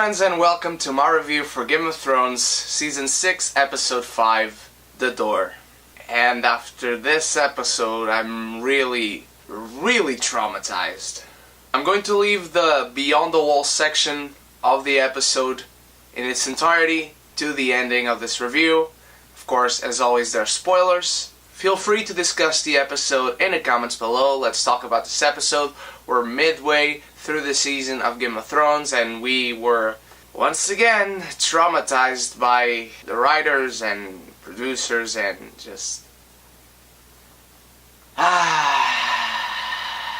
friends, and welcome to my review for Game of Thrones Season 6, Episode 5, The Door. And after this episode, I'm really traumatized. I'm going to leave the Beyond the Wall section of the episode in its entirety to the ending of this review. Of course, as always, there are spoilers. Feel free to discuss the episode in the comments below. Let's talk about this episode. We're midway through the season of Game of Thrones, and we were once again traumatized by the writers and producers and just...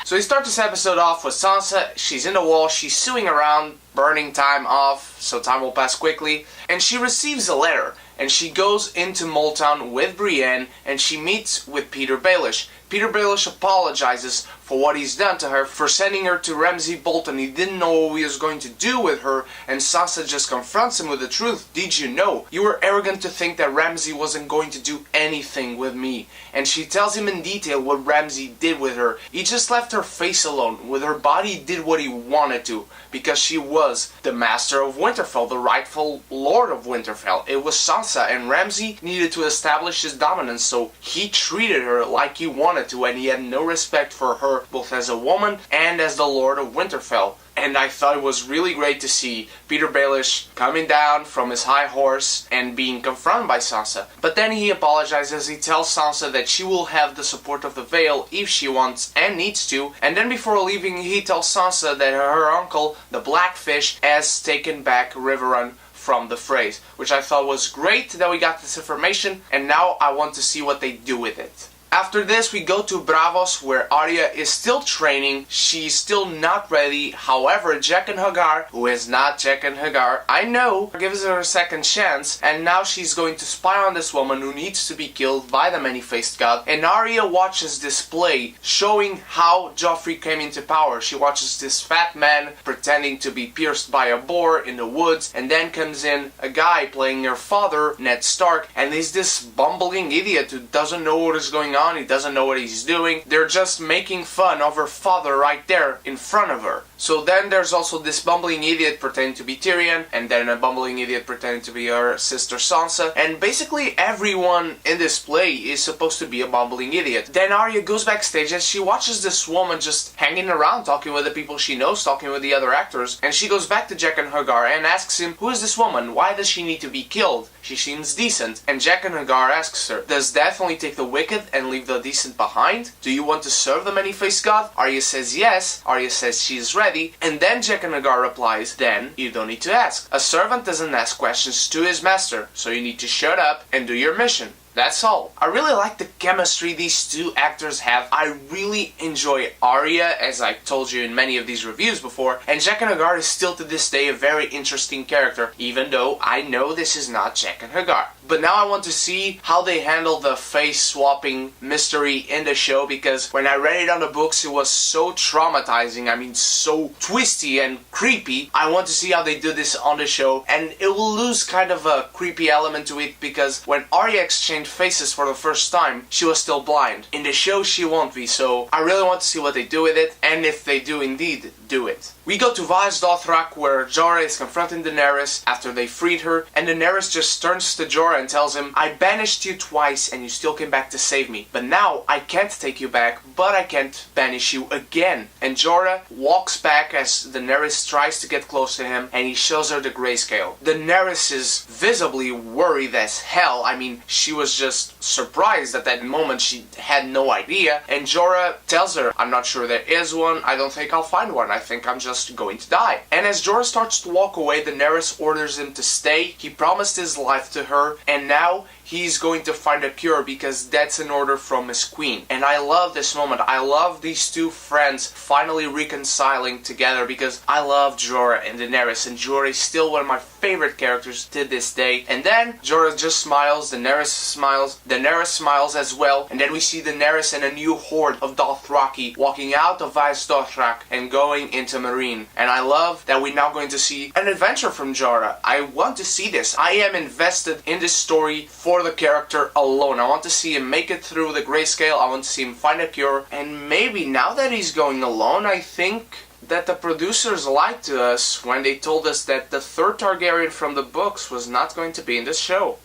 So we start this episode off with Sansa. She's in the wall, she's suing around, burning time off, so time will pass quickly, and she receives a letter, and she goes into Moultown with Brienne, and she meets with Peter Baelish. Peter Baelish apologizes for what he's done to her, for sending her to Ramsay Bolton. He didn't know what he was going to do with her, and Sansa just confronts him with the truth. Did you know? You were arrogant to think that Ramsay wasn't going to do anything with me. And she tells him in detail what Ramsay did with her. He just left her face alone. With her body, he did what he wanted to, because she was the master of Winterfell, the rightful lord of Winterfell. It was Sansa, and Ramsay needed to establish his dominance, so he treated her like he wanted to, and he had no respect for her, both as a woman and as the Lord of Winterfell. And I thought it was really great to see Peter Baelish coming down from his high horse and being confronted by Sansa. But then he apologizes. He tells Sansa that she will have the support of the Vale if she wants and needs to. And then before leaving, he tells Sansa that her uncle, the Blackfish, has taken back Riverrun from the Freys, which I thought was great that we got this information, and now I want to see what they do with it. After this, we go to Braavos, where Arya is still training. She's still not ready. However, Jaqen H'ghar, who is not Jaqen H'ghar, I know, gives her a second chance, and now she's going to spy on this woman who needs to be killed by the many-faced god. And Arya watches this play showing how Joffrey came into power. She watches this fat man pretending to be pierced by a boar in the woods, and then comes in a guy playing her father, Ned Stark, and he's this bumbling idiot who doesn't know what is going on. He doesn't know what he's doing. They're just making fun of her father right there in front of her. So then there's also this bumbling idiot pretending to be Tyrion, and then a bumbling idiot pretending to be her sister Sansa, and basically everyone in this play is supposed to be a bumbling idiot. Then Arya goes backstage and she watches this woman just hanging around, talking with the people she knows, talking with the other actors, and she goes back to Jaqen H'ghar and asks him, who is this woman? Why does she need to be killed? She seems decent. And Jaqen H'ghar asks her, does death only take the wicked and leave the decent behind? Do you want to serve the many-faced god? Arya says yes. Arya says she's ready. And then Jaqen H'ghar replies, then you don't need to ask. A servant doesn't ask questions to his master, so you need to shut up and do your mission. That's all. I really like the chemistry these two actors have. I really enjoy Arya, as I told you in many of these reviews before, and Jaqen H'ghar is still to this day a very interesting character, even though I know this is not Jaqen H'ghar. But now I want to see how they handle the face-swapping mystery in the show, because when I read it on the books, it was so traumatizing, I mean so twisty and creepy. I want to see how they do this on the show, and it will lose kind of a creepy element to it, because when Arya exchanged faces for the first time, she was still blind. In the show, she won't be, so I really want to see what they do with it, and if they do indeed do it. We go to Vaes Dothrak, where Jorah is confronting Daenerys after they freed her, and Daenerys just turns to Jorah and tells him, I banished you twice and you still came back to save me, but now I can't take you back, but I can't banish you again. And Jorah walks back as Daenerys tries to get close to him, and he shows her the grayscale. Daenerys is visibly worried as hell. I mean, she was just surprised at that moment. She had no idea, and Jorah tells her, I'm not sure there is one, I don't think I'll find one, I think I'm just going to die. And as Jorah starts to walk away, Daenerys orders him to stay. He promised his life to her, and now he's going to find a cure because that's an order from his queen. And I love this moment. I love these two friends finally reconciling together, because I love Jorah and Daenerys, and Jorah is still one of my favorite characters to this day. And then Jorah just smiles, Daenerys smiles as well, and then we see Daenerys and a new horde of Dothraki walking out of Vaes Dothrak and going into Meereen. And I love that we're now going to see an adventure from Jorah. I want to see this. I am invested in this story for for the character alone. I want to see him make it through the grayscale. I want to see him find a cure. And maybe now that he's going alone, I think that the producers lied to us when they told us that the third Targaryen from the books was not going to be in this show.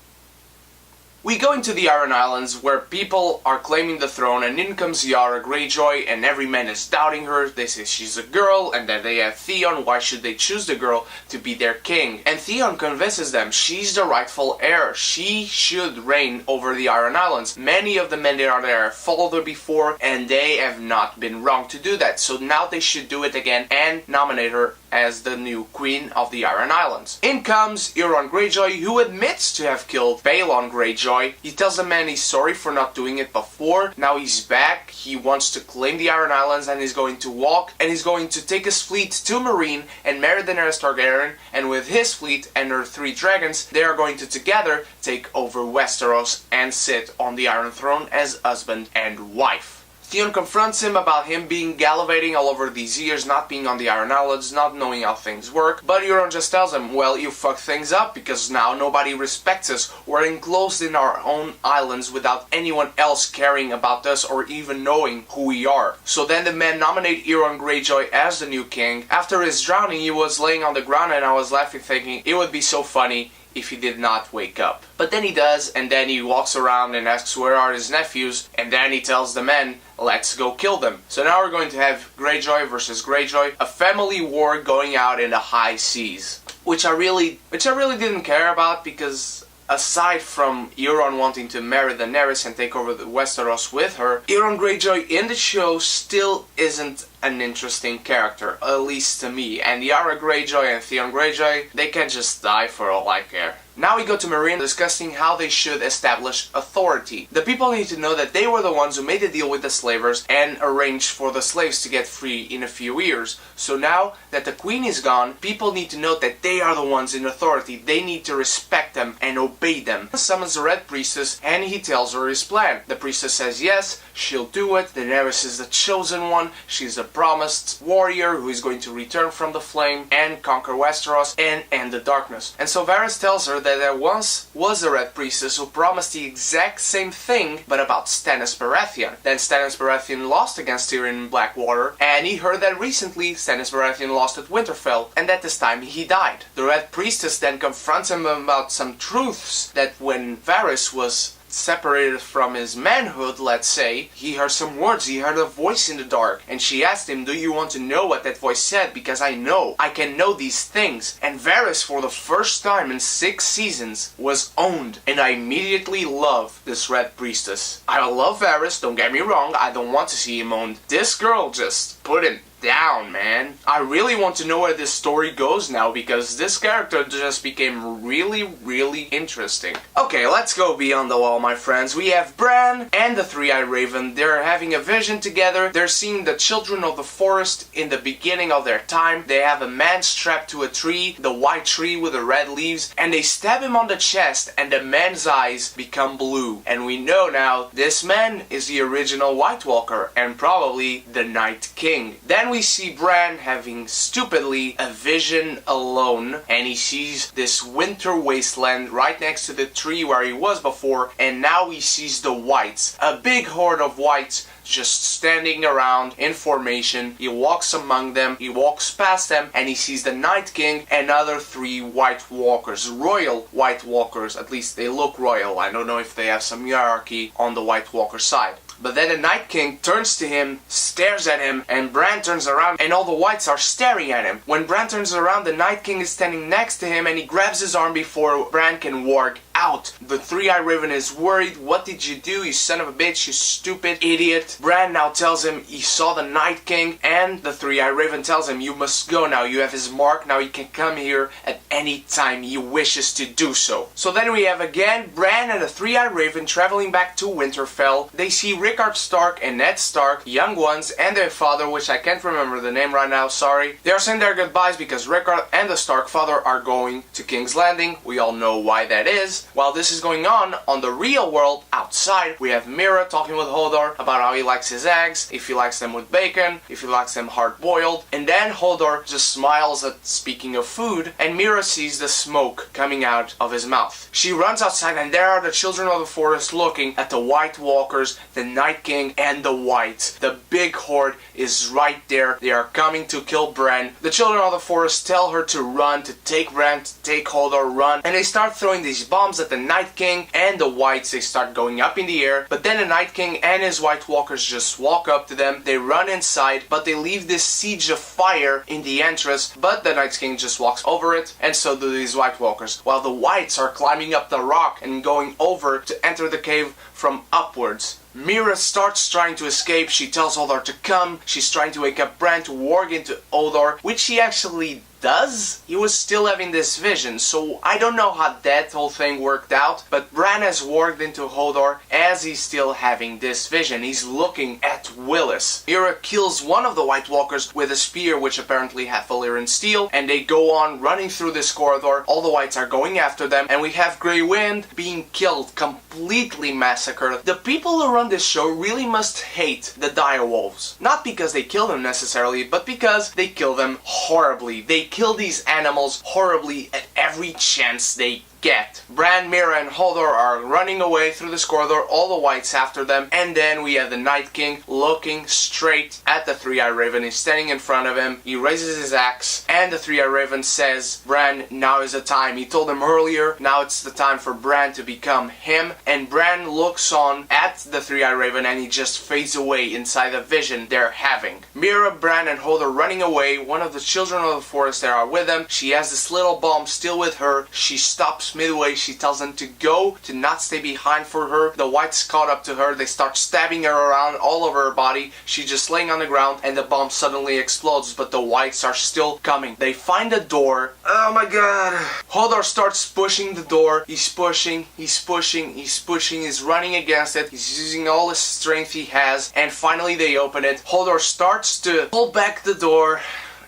We go into the Iron Islands where people are claiming the throne, and in comes Yara Greyjoy, and every man is doubting her. They say she's a girl and that they have Theon. Why should they choose the girl to be their king? And Theon convinces them she's the rightful heir. She should reign over the Iron Islands. Many of the men that are there have followed her before, and they have not been wrong to do that. So now they should do it again and nominate her as the new queen of the Iron Islands. In comes Euron Greyjoy, who admits to have killed Balon Greyjoy. He tells the man he's sorry for not doing it before. Now he's back. He wants to claim the Iron Islands, and he's going to walk, and he's going to take his fleet to Meereen and marry Daenerys Targaryen, and with his fleet and her 3 dragons, they are going to together take over Westeros and sit on the Iron Throne as husband and wife. Theon confronts him about him being gallivanting all over these years, not being on the Iron Islands, not knowing how things work, but Euron just tells him, well, you fucked things up because now nobody respects us. We're enclosed in our own islands without anyone else caring about us or even knowing who we are. So then the men nominate Euron Greyjoy as the new king. After his drowning, he was laying on the ground, and I was laughing thinking it would be so funny if he did not wake up. But then he does, and then he walks around and asks where are his nephews, and then he tells the men, let's go kill them. So now we're going to have Greyjoy versus Greyjoy, a family war going out in the high seas. Which I really didn't care about, because aside from Euron wanting to marry Daenerys and take over the Westeros with her, Euron Greyjoy in the show still isn't an interesting character, at least to me. And Yara Greyjoy and Theon Greyjoy, they can just die for all I care. Now we go to Meereen, discussing how they should establish authority. The people need to know that they were the ones who made the deal with the slavers and arranged for the slaves to get free in a few years. So now that the queen is gone, people need to know that they are the ones in authority. They need to respect them and obey them. He summons the Red Priestess and he tells her his plan. The priestess says yes, she'll do it. Daenerys is the chosen one. She's the promised warrior who is going to return from the flame and conquer Westeros and end the darkness. And so Varys tells her that there once was a Red Priestess who promised the exact same thing, but about Stannis Baratheon. Then Stannis Baratheon lost against Tyrion in Blackwater, and he heard that recently Stannis Baratheon lost at Winterfell, and that this time he died. The Red Priestess then confronts him about some truths that when Varys was separated from his manhood, let's say, he heard some words, he heard a voice in the dark, and she asked him, do you want to know what that voice said? Because I can know these things. And Varys, for the first time in 6 seasons, was owned, and I immediately love this Red Priestess. I love Varys, don't get me wrong, I don't want to see him owned. This girl just put him down, man. I really want to know where this story goes now, because this character just became really, really interesting. Okay, let's go beyond the wall, my friends. We have Bran and the Three-Eyed Raven. They're having a vision together. They're seeing the children of the forest in the beginning of their time. They have a man strapped to a tree, the white tree with the red leaves, and they stab him on the chest, and the man's eyes become blue. And we know now this man is the original White Walker and probably the Night King. Then we see Bran having stupidly a vision alone, and he sees this winter wasteland right next to the tree where he was before, and now he sees the whites, a big horde of whites just standing around in formation. He walks among them, he walks past them, and he sees the Night King and other 3 White Walkers, royal White Walkers. At least they look royal. I don't know if they have some hierarchy on the White Walker side. But then the Night King turns to him, stares at him, and Bran turns around and all the whites are staring at him. When Bran turns around, the Night King is standing next to him and he grabs his arm before Bran can walk out. The Three-Eyed Raven is worried. What did you do, you son of a bitch, you stupid idiot? Bran now tells him he saw the Night King, and the Three-Eyed Raven tells him, you must go now, you have his mark, now he can come here at any time he wishes to do so. So then we have again Bran and the Three-Eyed Raven traveling back to Winterfell. They see Rickard Stark and Ned Stark, young ones, and their father, which I can't remember the name right now, sorry. They are saying their goodbyes because Rickard and the Stark father are going to King's Landing. We all know why that is. While this is going on the real world, outside, we have Mira talking with Hodor about how he likes his eggs, if he likes them with bacon, if he likes them hard-boiled, and then Hodor just smiles at speaking of food, and Mira sees the smoke coming out of his mouth. She runs outside, and there are the children of the forest looking at the White Walkers, the Night King, and the Whites. The big horde is right there. They are coming to kill Bran. The children of the forest tell her to run, to take Bran, to take Hodor, run, and they start throwing these bombs at the Night King and the Whites. They start going up in the air, but then the Night King and his White Walkers just walk up to them. They run inside, but they leave this siege of fire in the entrance, but the Night King just walks over it, and so do these White Walkers, while the Whites are climbing up the rock and going over to enter the cave from upwards. Mira starts trying to escape. She tells Hodor to come. She's trying to wake up Bran to warg into Hodor, which she actually does. He was still having this vision, so I don't know how that whole thing worked out, but Bran has warged into Hodor as he's still having this vision. He's looking at Willis. Mira kills one of the White Walkers with a spear, which apparently had Valyrian steel, and they go on running through this corridor. All the Whites are going after them, and we have Grey Wind being killed, completely massacred. The people who run this show really must hate the direwolves. Not because they kill them necessarily, but because they kill them horribly. They kill these animals horribly at every chance they get. Bran, Mira, and Hodor are running away through this corridor, all the Whites after them, and then we have the Night King looking straight at the Three-Eyed Raven. He's standing in front of him, he raises his axe, and the Three-Eyed Raven says, Bran, now is the time. He told him earlier, now it's the time for Bran to become him, and Bran looks on at the Three-Eyed Raven and he just fades away inside the vision they're having. Mira, Bran, and Hodor running away. One of the children of the forest there are with them. She has this little bomb still with her. She stops midway. She tells them to go, to not stay behind for her. The Whites caught up to her. They start stabbing her around all over her body. She's just laying on the ground and the bomb suddenly explodes, but the Whites are still coming. They find a door. Oh my god. Hodor starts pushing the door. He's pushing, he's pushing, he's pushing, he's running against it. He's using all the strength he has, and finally they open it. Hodor starts to pull back the door,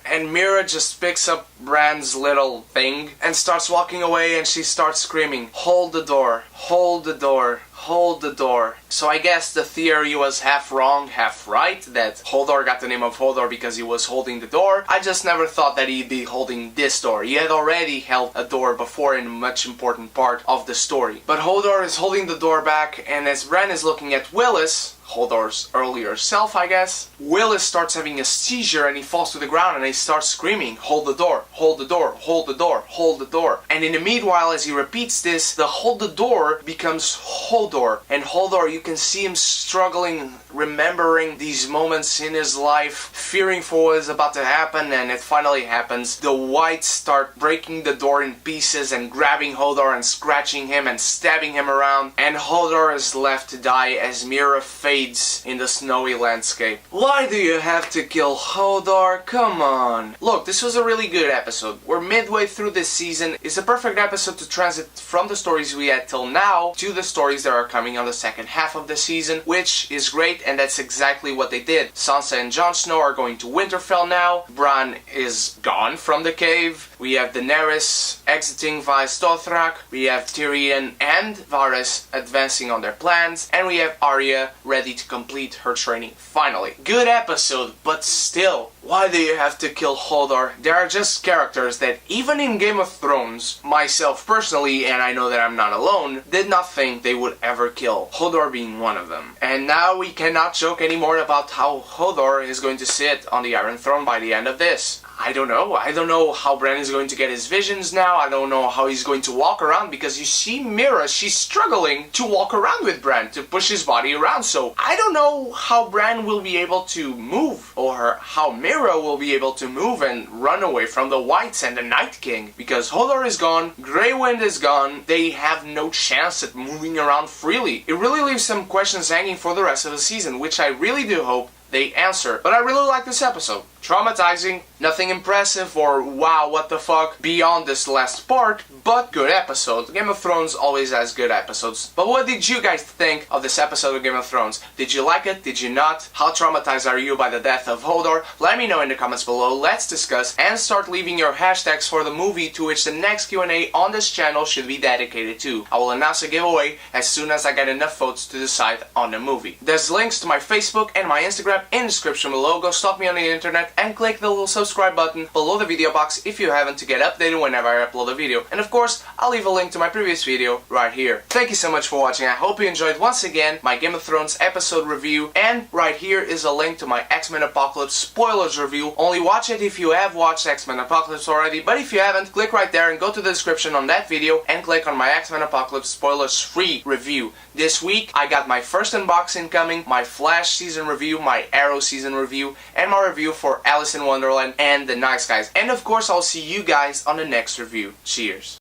and Mira just picks up Bran's little thing and starts walking away, and she starts screaming, hold the door, hold the door, hold the door. So I guess the theory was half wrong, half right, that Hodor got the name of Hodor because he was holding the door. I just never thought that he'd be holding this door. He had already held a door before in a much important part of the story. But Hodor is holding the door back, and as Bran is looking at Willis, Hodor's earlier self, I guess, Willis starts having a seizure and he falls to the ground and he starts screaming, hold the door, hold the door, hold the door, hold the door. And in the meanwhile, as he repeats this, the hold the door becomes Hodor. And Hodor, you can see him struggling, remembering these moments in his life, fearing for what is about to happen, and it finally happens. The Whites start breaking the door in pieces and grabbing Hodor and scratching him and stabbing him around, and Hodor is left to die as Mira fades in the snowy landscape. Why do you have to kill Hodor? Come on. Look, this was a really good episode. We're midway through this season. It's a perfect episode to transit from the stories we had till now to the stories that are coming on the second half of the season, which is great, and that's exactly what they did. Sansa and Jon Snow are going to Winterfell now. Bran is gone from the cave. We have Daenerys exiting Vaes Dothrak. We have Tyrion and Varys advancing on their plans. And we have Arya ready to complete her training finally. Good episode, but still, why do you have to kill Hodor? There are just characters that even in Game of Thrones, myself personally, and I know that I'm not alone, did not think they would ever kill. Hodor being one of them. And now we cannot joke anymore about how Hodor is going to sit on the Iron Throne by the end of this. I don't know. I don't know how Bran is going to get his visions now. I don't know how he's going to walk around, because you see Mira, she's struggling to walk around with Bran, to push his body around. So I don't know how Bran will be able to move, or how Mira will be able to move and run away from the Whites and the Night King, because Hodor is gone, Grey Wind is gone, they have no chance at moving around freely. It really leaves some questions hanging for the rest of the season, which I really do hope they answer. But I really like this episode. Traumatizing, nothing impressive or wow, what the fuck beyond this last part, but good episode. Game of Thrones always has good episodes. But what did you guys think of this episode of Game of Thrones? Did you like it? Did you not? How traumatized are you by the death of Hodor? Let me know in the comments below. Let's discuss and start leaving your hashtags for the movie to which the next Q&A on this channel should be dedicated to. I will announce a giveaway as soon as I get enough votes to decide on the movie. There's links to my Facebook and my Instagram in the description below. Go stalk me on the internet and click the little subscribe button below the video box if you haven't to get updated whenever I upload a video. And of course, I'll leave a link to my previous video right here. Thank you so much for watching. I hope you enjoyed once again my Game of Thrones episode review. And right here is a link to my X-Men Apocalypse spoilers review. Only watch it if you have watched X-Men Apocalypse already. But if you haven't, click right there and go to the description on that video and click on my X-Men Apocalypse spoilers free review. This week, I got my first unboxing coming, my Flash season review, my Arrow season review, and my review for Alice in Wonderland and The Nice Guys. And of course, I'll see you guys on the next review. Cheers.